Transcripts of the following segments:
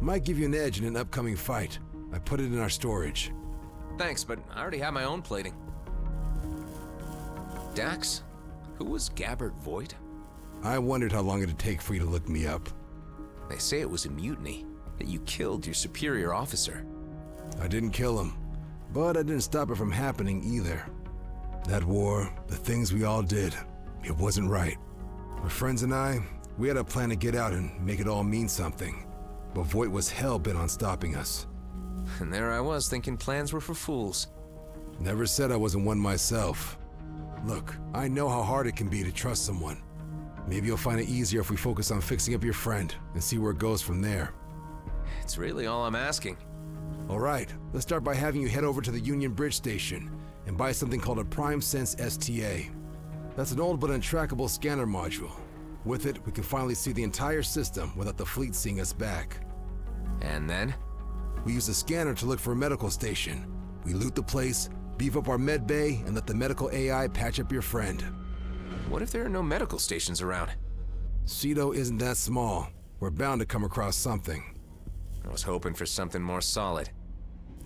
Might give you an edge in an upcoming fight. I put it in our storage. Thanks, but I already have my own plating. Dax, who was Gabbert Voigt? I wondered how long it'd take for you to look me up. They say it was a mutiny, that you killed your superior officer. I didn't kill him, but I didn't stop it from happening either. That war, the things we all did, it wasn't right. My friends and I, we had a plan to get out and make it all mean something. But Voigt was hell-bent on stopping us. And there I was thinking plans were for fools. Never said I wasn't one myself. Look, I know how hard it can be to trust someone. Maybe you'll find it easier if we focus on fixing up your friend and see where it goes from there. It's really all I'm asking. All right, let's start by having you head over to the Union Bridge Station and buy something called a PrimeSense STA. That's an old but untrackable scanner module. With it, we can finally see the entire system without the fleet seeing us back. And then? We use the scanner to look for a medical station. We loot the place, beef up our med bay, and let the medical AI patch up your friend. What if there are no medical stations around? Cedo isn't that small. We're bound to come across something. I was hoping for something more solid.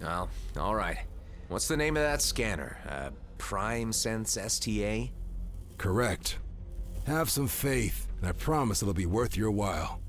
Well, all right. What's the name of that scanner? PrimeSense STA? Correct. Have some faith, and I promise it'll be worth your while.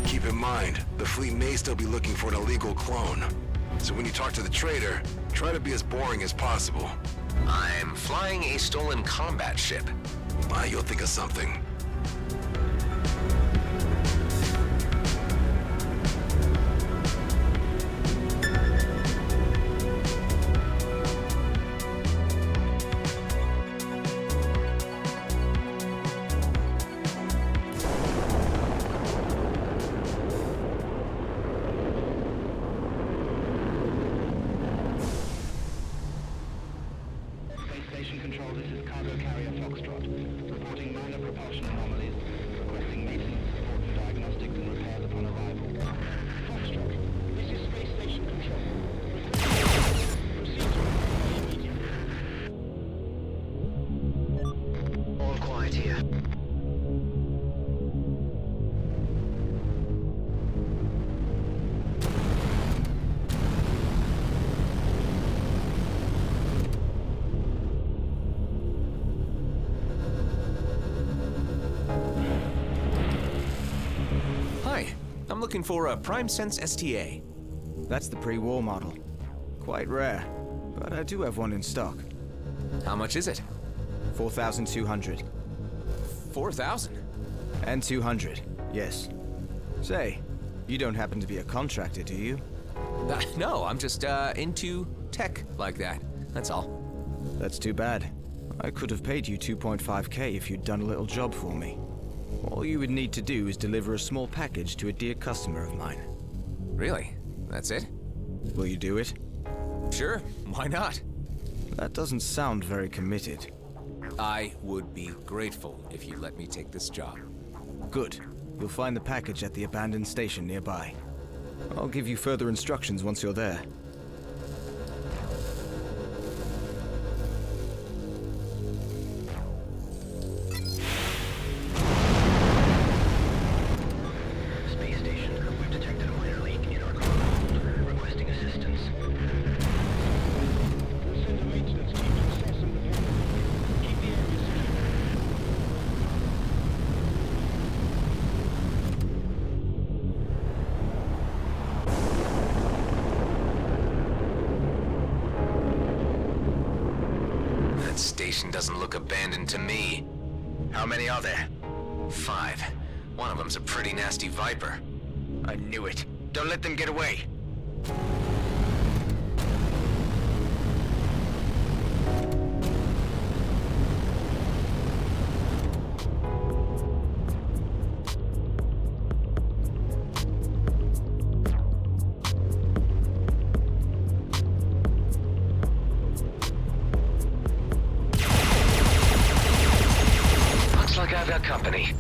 Keep in mind, the fleet may still be looking for an illegal clone. So when you talk to the trader, try to be as boring as possible. I'm flying a stolen combat ship. You'll think of something. Control, this is Cargo production anomalies, requesting maintenance support for diagnostics and repairs upon arrival. Foxtrot, this is Space Station Control. Proceed to report immediately. All quiet here. Hi, I'm looking for a PrimeSense STA. That's the pre-war model. Quite rare, but I do have one in stock. How much is it? 4,200. 4,000? And 200, yes. Say, you don't happen to be a contractor, do you? No, I'm just into tech like that. That's all. That's too bad. I could have paid you 2.5k if you'd done a little job for me. All you would need to do is deliver a small package to a dear customer of mine. Really? That's it? Will you do it? Sure, why not? That doesn't sound very committed. I would be grateful if you let me take this job. Good. You'll find the package at the abandoned station nearby. I'll give you further instructions once you're there. Space station, we've detected a minor leak in our core. Requesting assistance. We'll send a maintenance team to assess and repair. Keep the area secure. That station doesn't look abandoned to me. How many are there? 5. One of them's a pretty nasty Viper. I knew it. Don't let them get away. Looks like I've got company.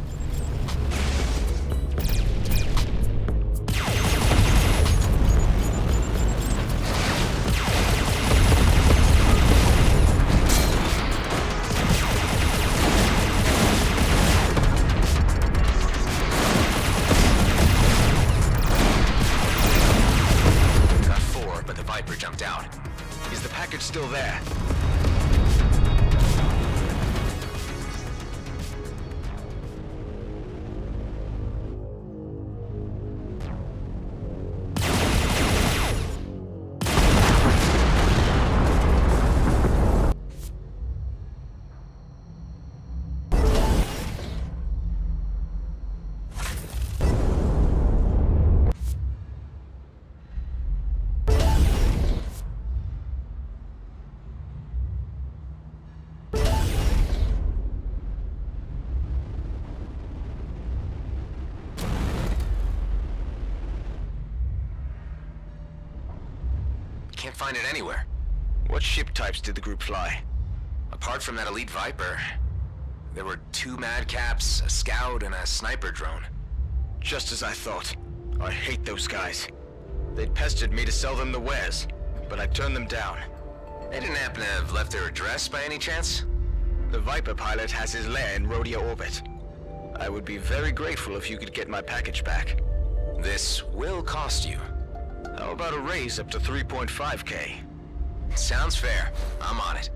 Got 4, but the Viper jumped out. Is the package still there? Can't find it anywhere. What ship types did the group fly? Apart from that elite Viper, there were 2 Madcaps, a Scout, and a sniper drone. Just as I thought. I hate those guys. They'd pestered me to sell them the wares, but I turned them down. They didn't happen to have left their address by any chance? The Viper pilot has his lair in Rhodia orbit. I would be very grateful if you could get my package back. This will cost you. How about a raise up to 3.5k? Sounds fair. I'm on it.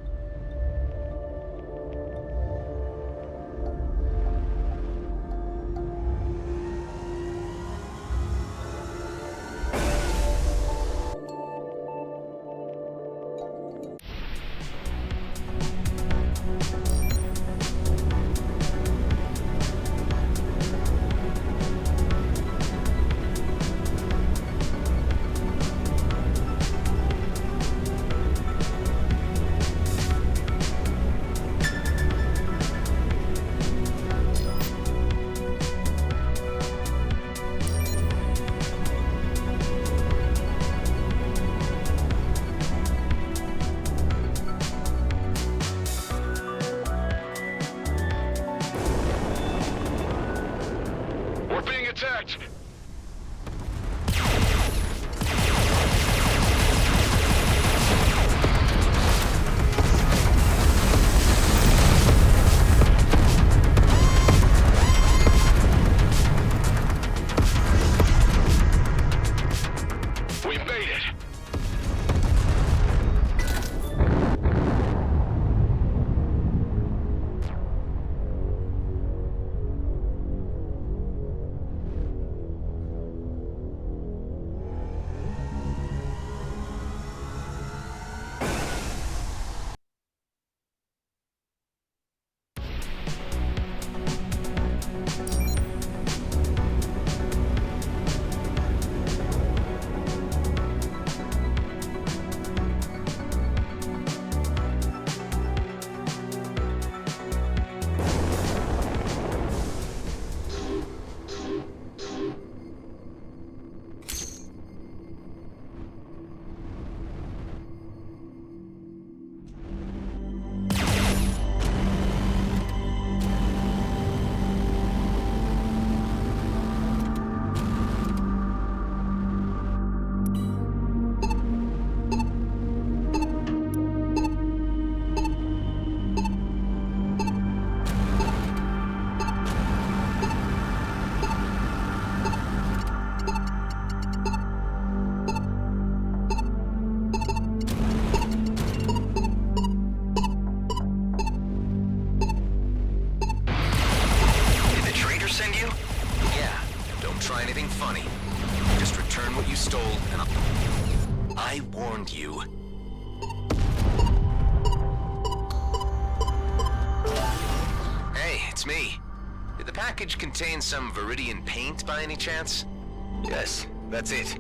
send you? Yeah, don't try anything funny. Just return what you stole, and I warned you. Hey, it's me. Did the package contain some Viridian paint by any chance? Yes, that's it.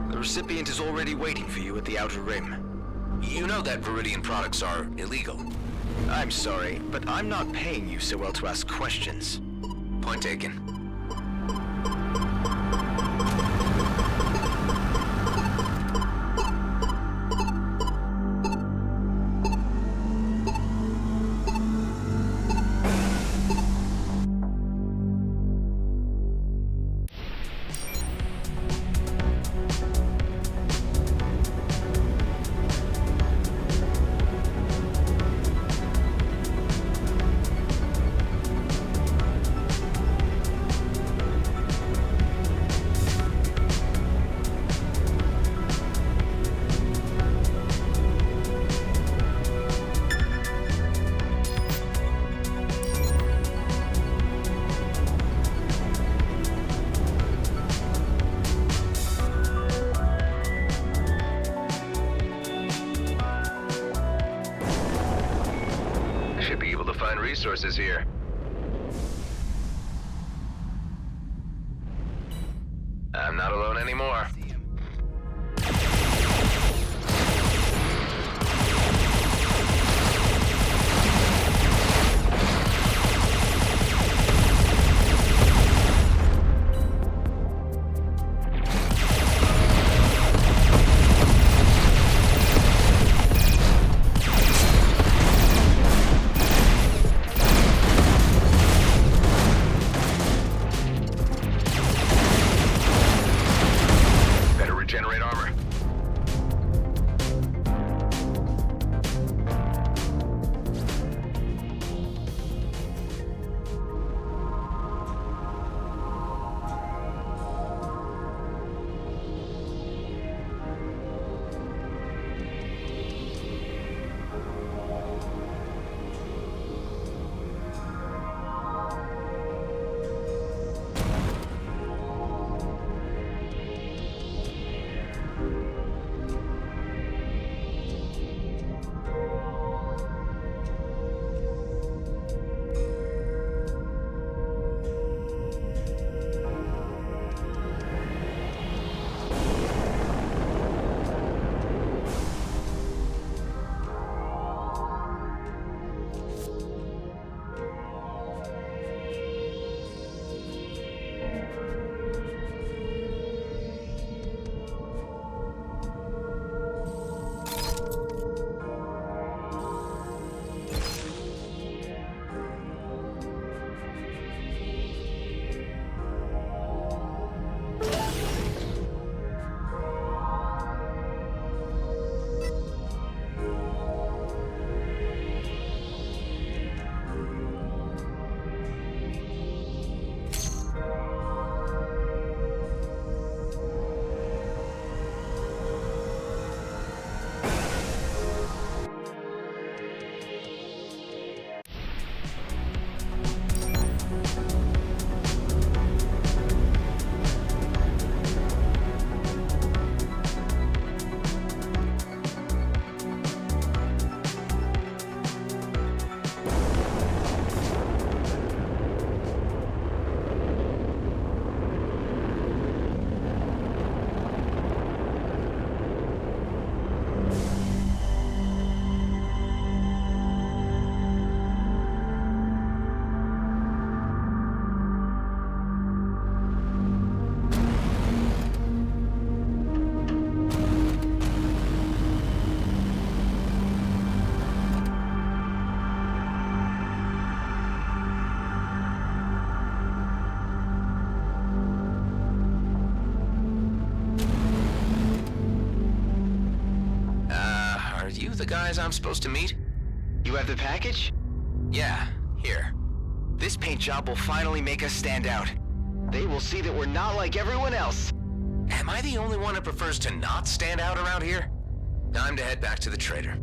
The recipient is already waiting for you at the Outer Rim. You know that Viridian products are illegal. I'm sorry, but I'm not paying you so well to ask questions. Point taken. Resources here. I'm not alone anymore. The guys I'm supposed to meet? You have the package? Yeah, here. This paint job will finally make us stand out. They will see that we're not like everyone else. Am I the only one who prefers to not stand out around here? Time to head back to the trader.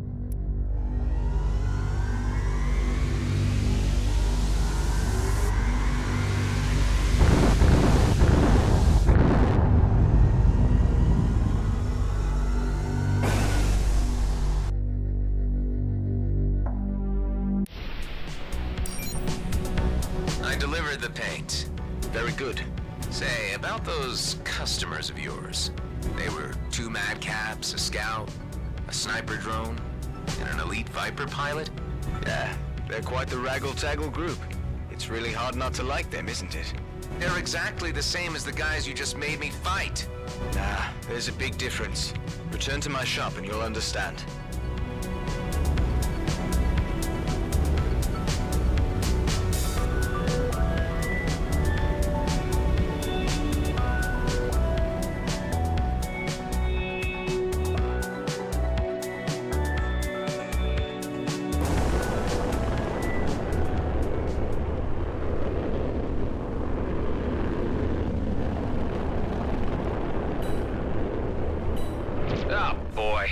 delivered the paint. Very good. Say, about those customers of yours. They were 2 madcaps, a scout, a sniper drone, and an elite Viper pilot? Yeah, they're quite the raggle-taggle group. It's really hard not to like them, isn't it? They're exactly the same as the guys you just made me fight. Nah, there's a big difference. Return to my shop and you'll understand. Oh, boy.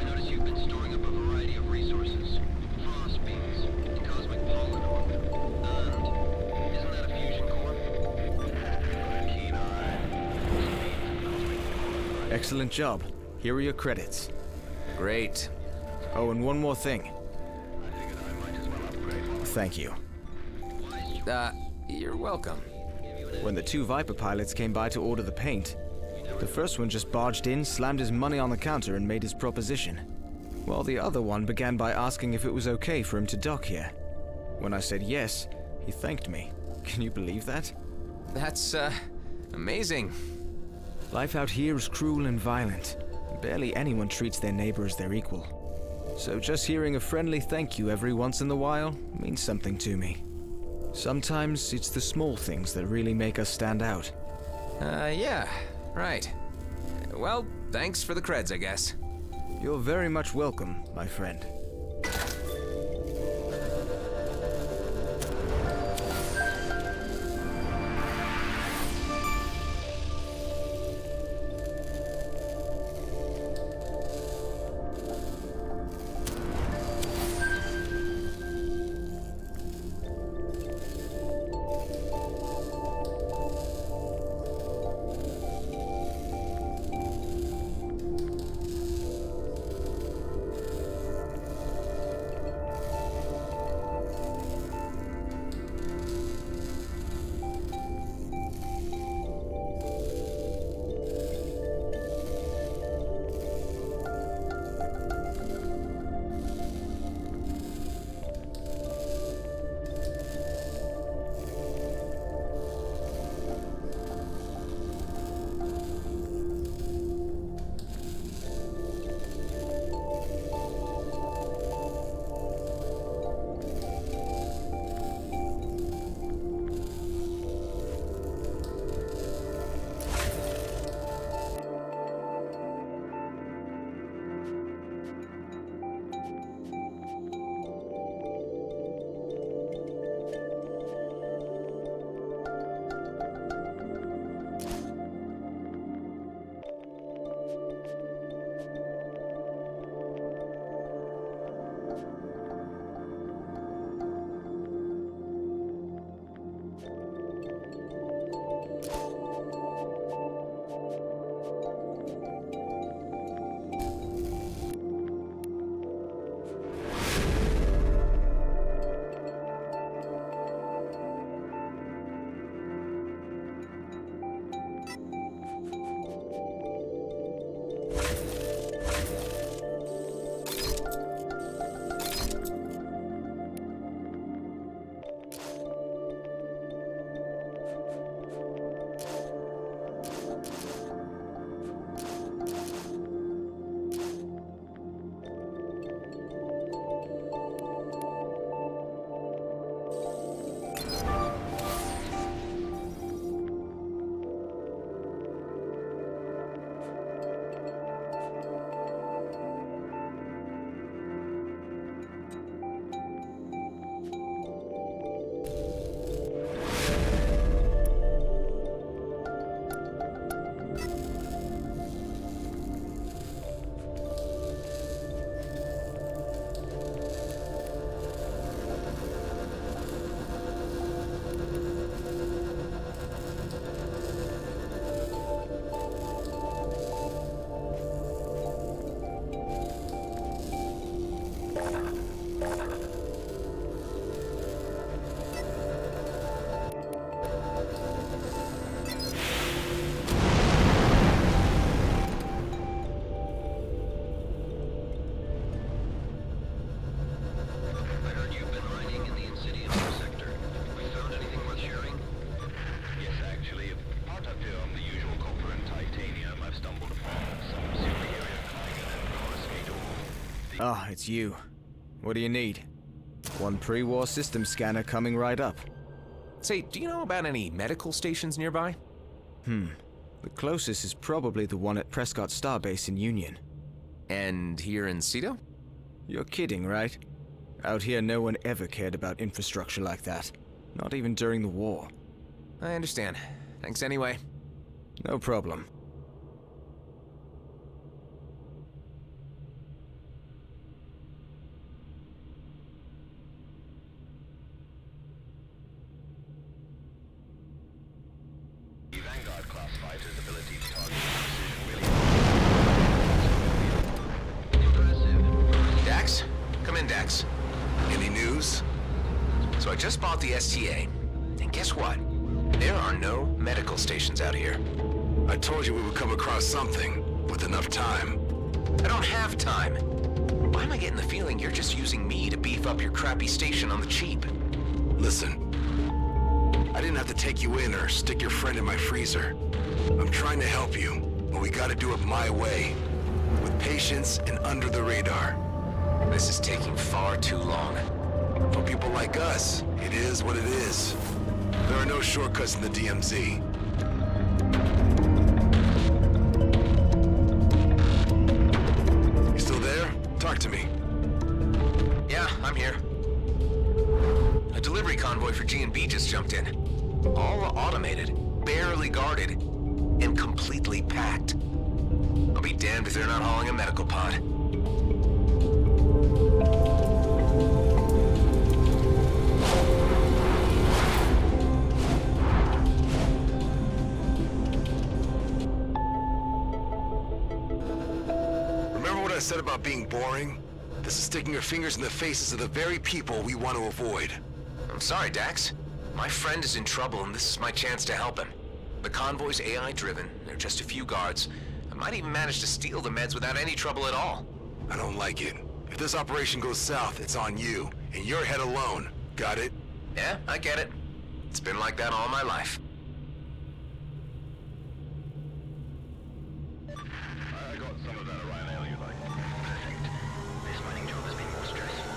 Notice you've been storing up a variety of resources. Frost beams, cosmic pollen orbit, and isn't that a fusion core? Keen eye. Excellent job. Here are your credits. Great. Oh, and one more thing. Thank you. You're welcome. When the 2 Viper pilots came by to order the paint, the first one just barged in, slammed his money on the counter, and made his proposition. While the other one began by asking if it was okay for him to dock here. When I said yes, he thanked me. Can you believe that? That's, amazing. Life out here is cruel and violent. Barely anyone treats their neighbor as their equal. So just hearing a friendly thank you every once in a while means something to me. Sometimes it's the small things that really make us stand out. Yeah, right. Well, thanks for the creds, I guess. You're very much welcome, my friend. Ah, it's you. What do you need? One pre-war system scanner coming right up. Say, do you know about any medical stations nearby? The closest is probably the one at Prescott Starbase in Union. And here in Cedo? You're kidding, right? Out here, no one ever cared about infrastructure like that. Not even during the war. I understand. Thanks anyway. No problem. The Vanguard class fighter's ability to target precision really Dax? Come in, Dax. Any news? So I just bought the STA, and guess what? There are no medical stations out here. I told you we would come across something with enough time. I don't have time. Why am I getting the feeling you're just using me to beef up your crappy station on the cheap? Listen, I didn't have to take you in or stick your friend in my freezer. I'm trying to help you, but we gotta do it my way. With patience and under the radar. This is taking far too long. For people like us, it is what it is. There are no shortcuts in the DMZ. You still there? Talk to me. Yeah, I'm here. A delivery convoy for G&B just jumped in. All automated, barely guarded, and completely packed. I'll be damned if they're not hauling a medical pod. Remember what I said about being boring? This is sticking your fingers in the faces of the very people we want to avoid. I'm sorry, Dax. My friend is in trouble, and this is my chance to help him. The convoy's AI-driven. There are just a few guards. I might even manage to steal the meds without any trouble at all. I don't like it. If this operation goes south, it's on you, and your head alone. Got it? Yeah, I get it. It's been like that all my life. I got some of that Orion Ale you like. Perfect. This mining job has been more stressful.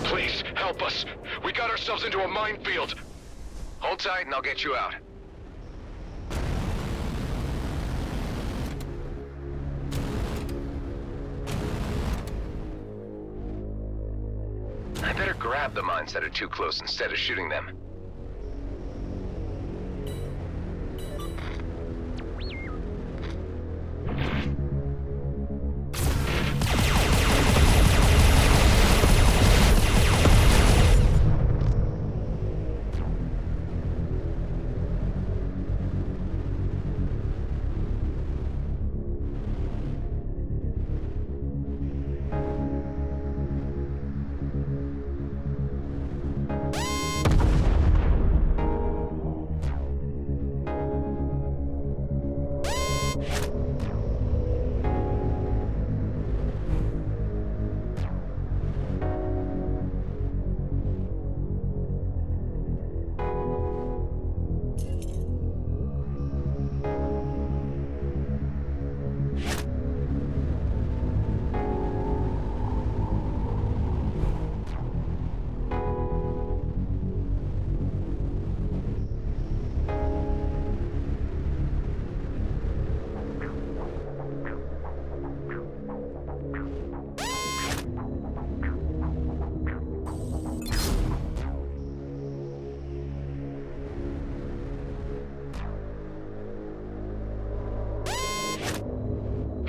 Please, help us. We got ourselves into a minefield. Hold tight and I'll get you out. I better grab the mines that are too close instead of shooting them.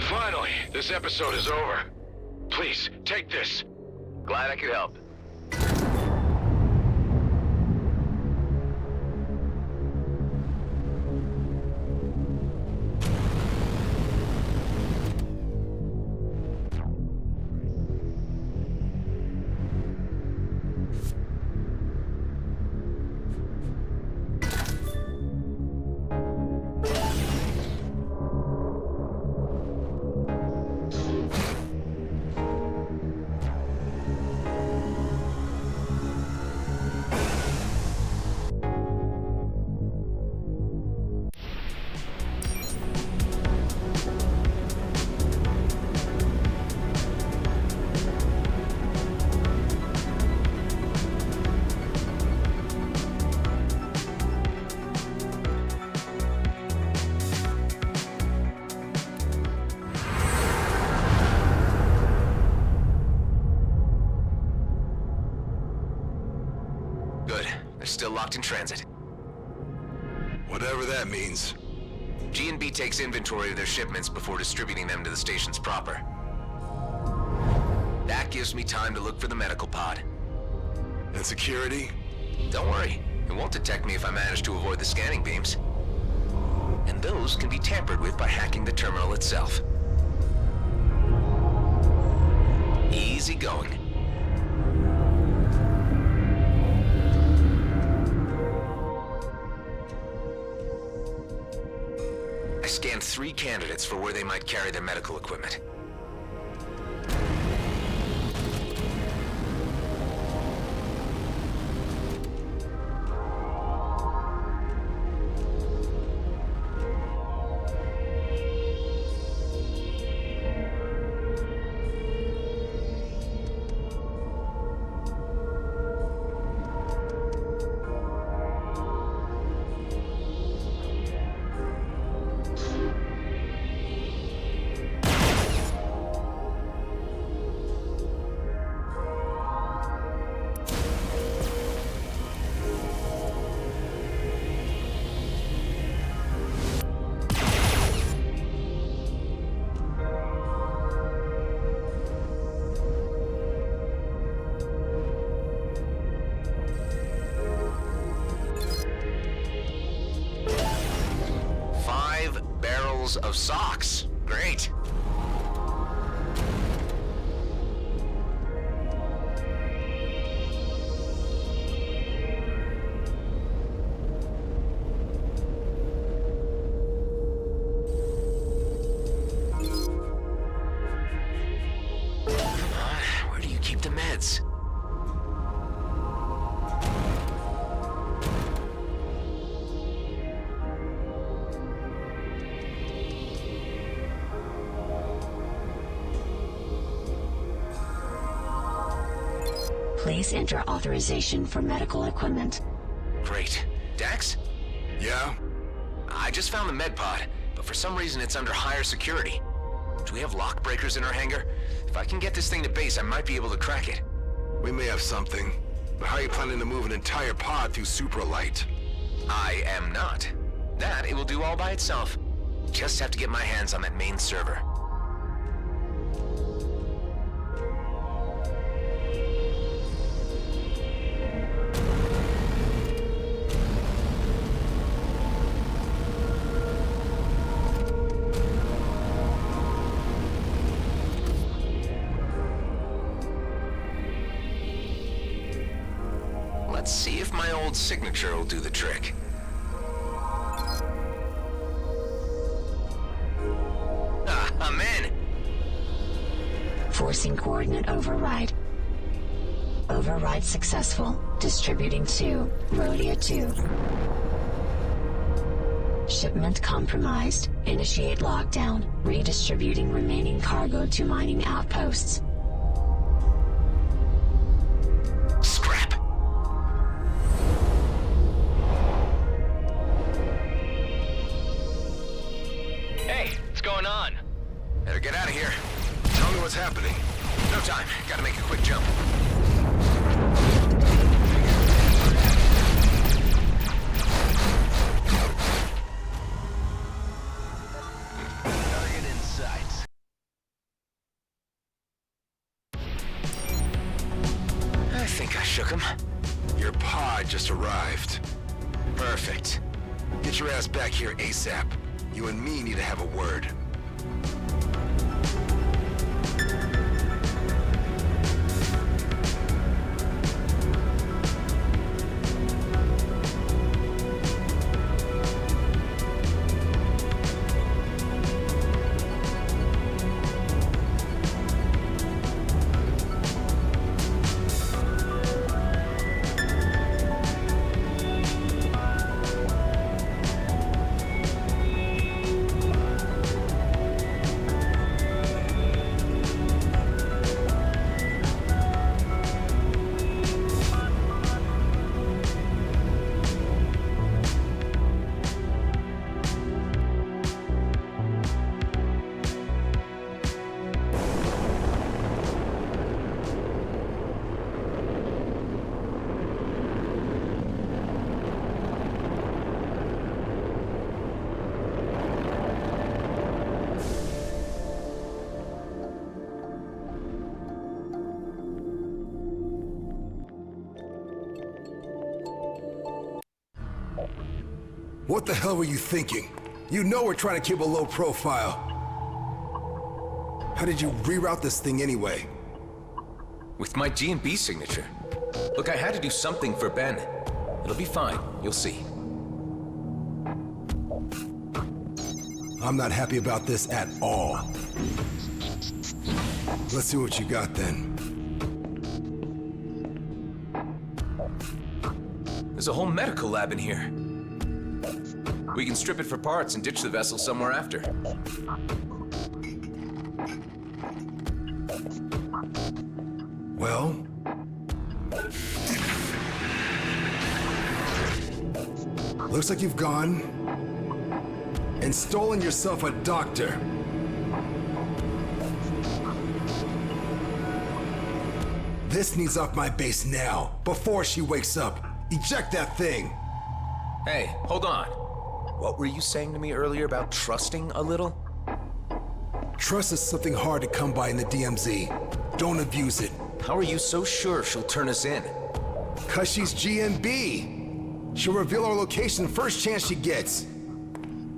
Finally, this episode is over. Please, take this. Glad I could help. locked in transit. Whatever that means. G&B takes inventory of their shipments before distributing them to the stations proper. That gives me time to look for the medical pod. And security? Don't worry, it won't detect me if I manage to avoid the scanning beams. And those can be tampered with by hacking the terminal itself. Easy going. I scanned 3 candidates for where they might carry their medical equipment. Of socks. Great. Where do you keep the meds? Please enter authorization for medical equipment. Great. Dax? Yeah? I just found the med pod, but for some reason it's under higher security. Do we have lock breakers in our hangar? If I can get this thing to base, I might be able to crack it. We may have something. But how are you planning to move an entire pod through supralight? I am not. That it will do all by itself. Just have to get my hands on that main server. Let's see if my old signature will do the trick. I'm in! Forcing coordinate override. Override successful. Distributing to Rhodia 2. Shipment compromised. Initiate lockdown. Redistributing remaining cargo to mining outposts. Scrap! Hey, what's going on? Better get out of here. Tell me what's happening. No time. Gotta make a quick jump. Target in sight. I think I shook him. Your pod just arrived. Perfect. Get your ass back here ASAP. You and me need to have a word. What the hell were you thinking? You know we're trying to keep a low profile. How did you reroute this thing anyway? With my G&B signature. Look, I had to do something for Ben. It'll be fine, you'll see. I'm not happy about this at all. Let's see what you got then. There's a whole medical lab in here. We can strip it for parts and ditch the vessel somewhere after. Well, looks like you've gone and stolen yourself a doctor. This needs off my base now, before she wakes up. Eject that thing. Hey, hold on. What were you saying to me earlier about trusting a little? Trust is something hard to come by in the DMZ. Don't abuse it. How are you so sure she'll turn us in? 'Cause she's GNB. She'll reveal our location first chance she gets.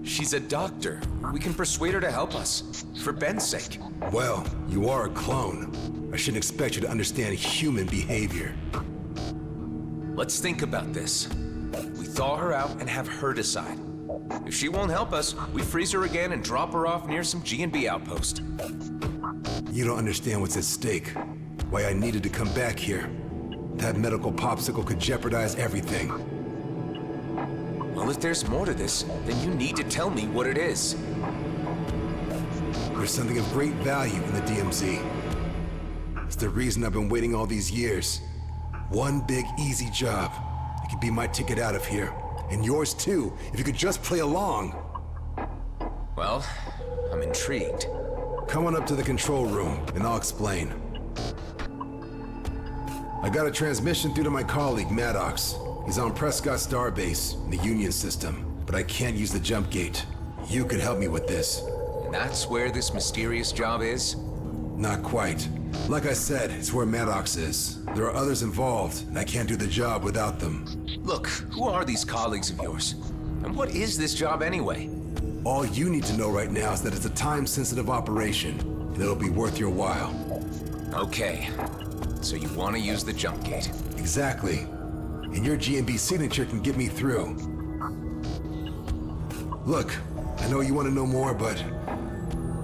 She's a doctor. We can persuade her to help us. For Ben's sake. Well, you are a clone. I shouldn't expect you to understand human behavior. Let's think about this. We thaw her out and have her decide. If she won't help us, we freeze her again and drop her off near some G&B outpost. You don't understand what's at stake. Why I needed to come back here. That medical popsicle could jeopardize everything. Well, if there's more to this, then you need to tell me what it is. There's something of great value in the DMZ. It's the reason I've been waiting all these years. One big, easy job. It could be my ticket out of here. And yours too, if you could just play along. Well, I'm intrigued. Come on up to the control room, and I'll explain. I got a transmission through to my colleague, Maddox. He's on Prescott Starbase, in the Union system, but I can't use the jump gate. You could help me with this. And that's where this mysterious job is? Not quite. Like I said, it's where Maddox is. There are others involved, and I can't do the job without them. Look, who are these colleagues of yours? And what is this job anyway? All you need to know right now is that it's a time-sensitive operation, and it'll be worth your while. Okay. So you want to use the jump gate? Exactly. And your G&B signature can get me through. Look, I know you want to know more, but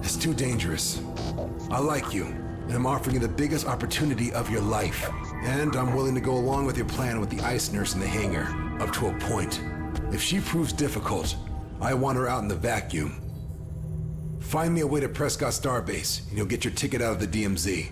it's too dangerous. I like you, and I'm offering you the biggest opportunity of your life. And I'm willing to go along with your plan with the ice nurse in the hangar, up to a point. If she proves difficult, I want her out in the vacuum. Find me a way to Prescott Starbase, and you'll get your ticket out of the DMZ.